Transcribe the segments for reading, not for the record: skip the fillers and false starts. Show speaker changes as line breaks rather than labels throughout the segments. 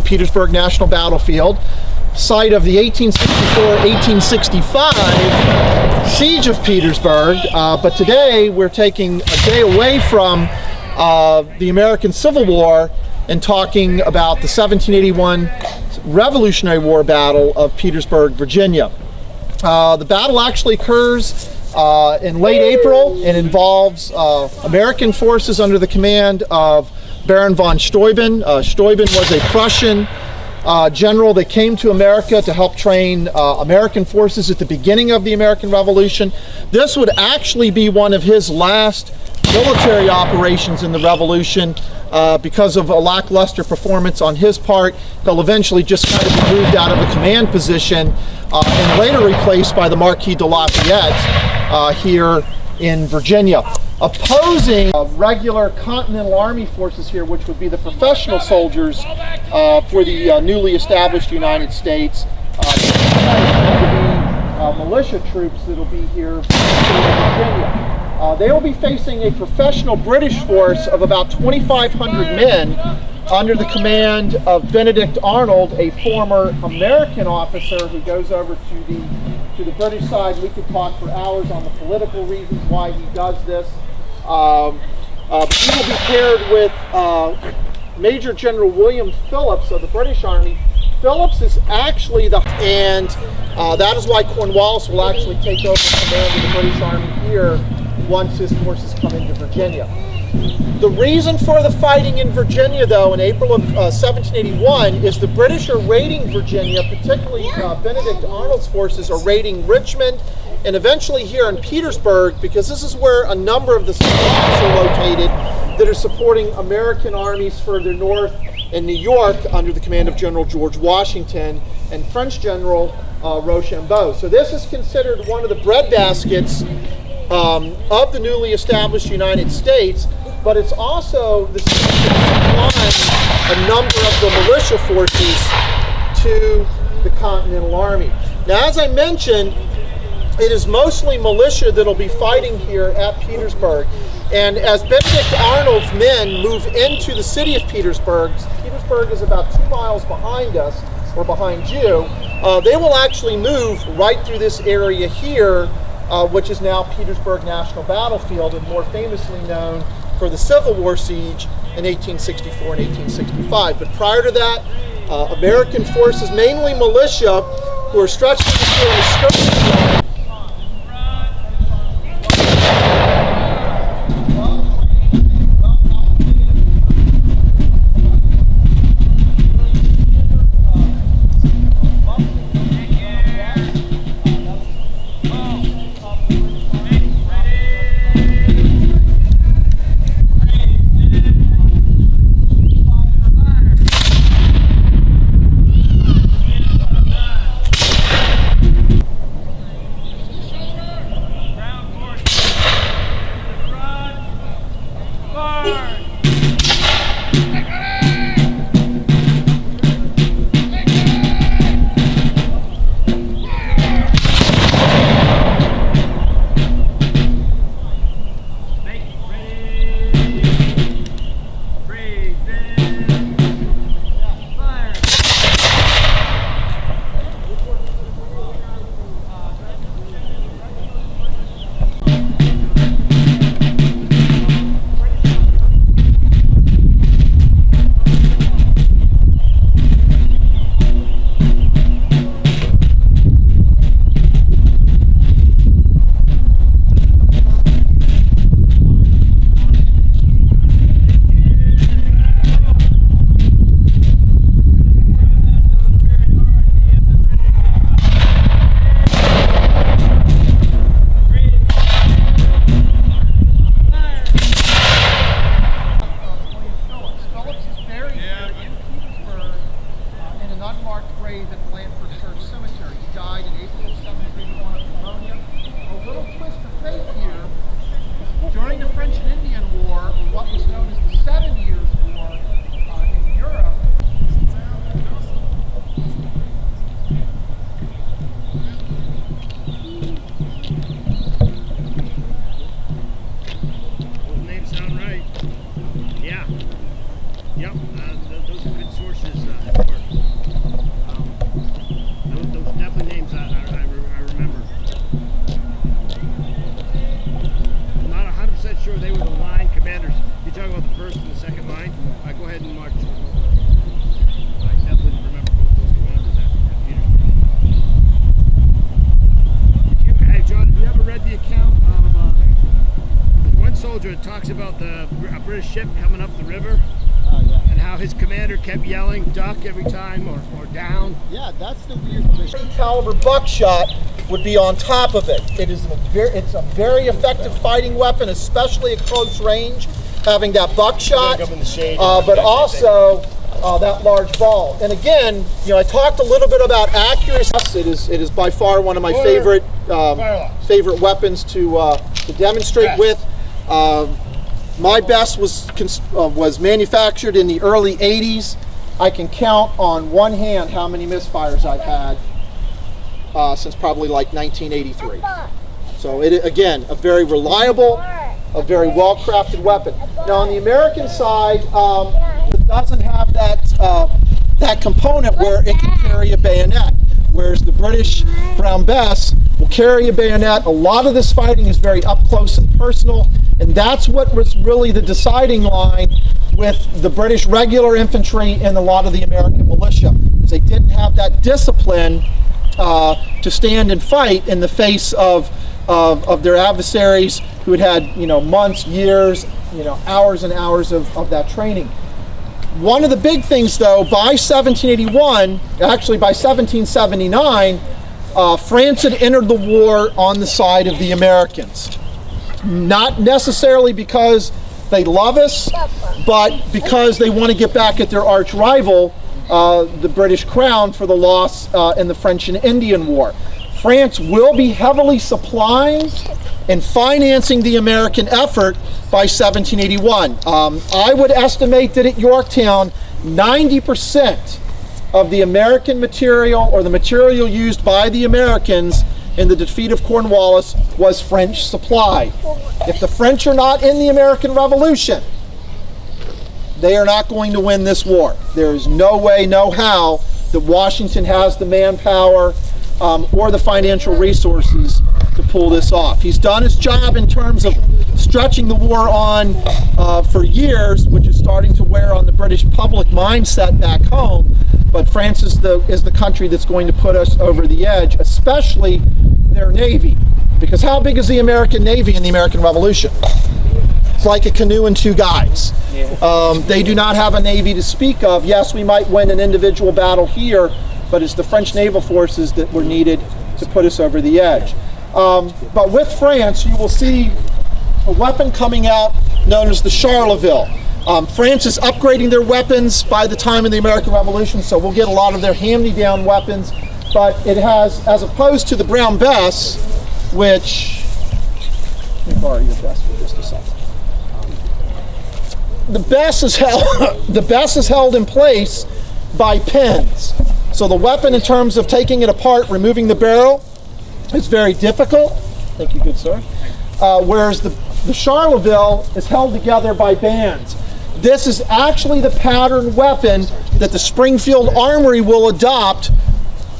Petersburg National Battlefield, site of the 1864-1865 siege of Petersburg. But today we're taking a day away from the American Civil War and talking about the 1781 Revolutionary War Battle of Petersburg, Virginia. The battle actually occurs in late April and involves American forces under the command of Baron von Steuben. Steuben was a Prussian general that came to America to help train American forces at the beginning of the American Revolution. This would actually be one of his last military operations in the Revolution. Because of a lackluster performance on his part, he'll eventually just kind of be moved out of a command position and later replaced by the Marquis de Lafayette here in Virginia. Opposing regular Continental Army forces here, which would be the professional soldiers for the newly established United States, militia troops that will be here in Virginia. They will be facing a professional British force of about 2,500 men under the command of Benedict Arnold, a former American officer who goes over to the British side. We could talk for hours on the political reasons why he does this. He will be paired with Major General William Phillips of the British Army. Phillips is actually that is why Cornwallis will actually take over command of the British Army here once his forces come into Virginia. The reason for the fighting in Virginia, though, in April of 1781, is the British are raiding Virginia, particularly Benedict Arnold's forces are raiding Richmond and eventually here in Petersburg, because this is where a number of the supplies are located that are supporting American armies further north in New York under the command of General George Washington and French General Rochambeau. So this is considered one of the breadbaskets of the newly established United States, but it's also the supplying a number of the militia forces to the Continental Army. Now, as I mentioned, it is mostly militia that will be fighting here at Petersburg. And as Benedict Arnold's men move into the city of Petersburg, Petersburg is about 2 miles behind us, or behind you, they will actually move right through this area here, which is now Petersburg National Battlefield, and more famously known for the Civil War siege in 1864 and 1865. But prior to that, American forces, mainly militia, who are stretched here in the skirmish.
Yep, those are good sources. talks about a British ship coming up the river.
Yeah.
And how his commander kept yelling duck every time or down.
Yeah, that's the weird thing. Caliber buckshot would be on top of it. It's a very effective fighting weapon, especially at close range, having that buckshot, but also that large ball. And again, you know, I talked a little bit about accuracy. It is by far one of my favorite weapons to demonstrate with. My best was manufactured in the early 80s. I can count on one hand how many misfires I've had since probably like 1983. So again, a very reliable, a very well-crafted weapon. Now on the American side, it doesn't have that component where it can carry a bayonet, whereas the British Brown Bess will carry a bayonet. A lot of this fighting is very up close and personal, and that's what was really the deciding line with the British regular infantry and a lot of the American militia, because they didn't have that discipline to stand and fight in the face of their adversaries who had months, years, hours and hours of that training. One of the big things though, by 1781, actually by 1779, France had entered the war on the side of the Americans. Not necessarily because they love us, but because they want to get back at their arch rival, the British Crown, for the loss in the French and Indian War. France will be heavily supplying and financing the American effort by 1781. I would estimate that at Yorktown, 90% of the American material, or the material used by the Americans in the defeat of Cornwallis, was French supply. If the French are not in the American Revolution, they are not going to win this war. There is no way, no how that Washington has the manpower or the financial resources to pull this off. He's done his job in terms of stretching the war on for years, which is starting to wear on the British public mindset back home. But France is the country that's going to put us over the edge, especially their Navy. Because how big is the American Navy in the American Revolution? It's like a canoe and two guys. They do not have a Navy to speak of. Yes, we might win an individual battle here, but it's the French naval forces that were needed to put us over the edge. But with France, you will see a weapon coming out known as the Charleville. France is upgrading their weapons by the time of the American Revolution, so we'll get a lot of their hand-me-down weapons, but it has, as opposed to the Brown Bess, which, let me borrow your Bess for just a second. The Bess is held in place by pins. So the weapon, in terms of taking it apart, removing the barrel, is very difficult. Thank you, good sir. Whereas the Charleville is held together by bands. This is actually the pattern weapon that the Springfield Armory will adopt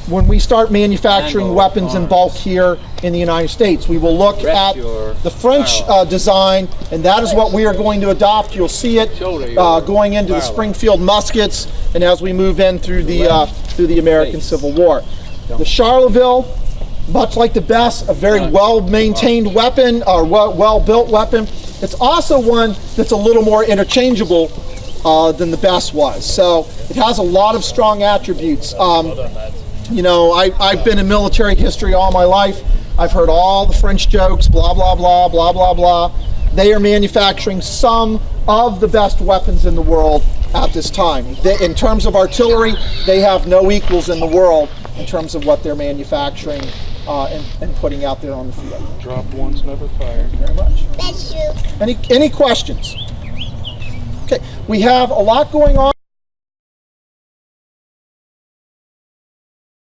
when we start manufacturing weapons in bulk here in the United States. We will look at the French design, and that is what we are going to adopt. You'll see it going into the Springfield muskets, and as we move in through the American Civil War. The Charleville, much like the Bess, a very well-maintained weapon, or well-built weapon. It's also one that's a little more interchangeable than the Bess was. So it has a lot of strong attributes. I've been in military history all my life. I've heard all the French jokes, blah, blah, blah, blah, blah, blah. They are manufacturing some of the best weapons in the world at this time. In terms of artillery, they have no equals in the world in terms of what they're manufacturing and putting out there on the field.
Drop once, never fire.
Thank you very much.
That's you.
Any questions? Okay, we have a lot going on.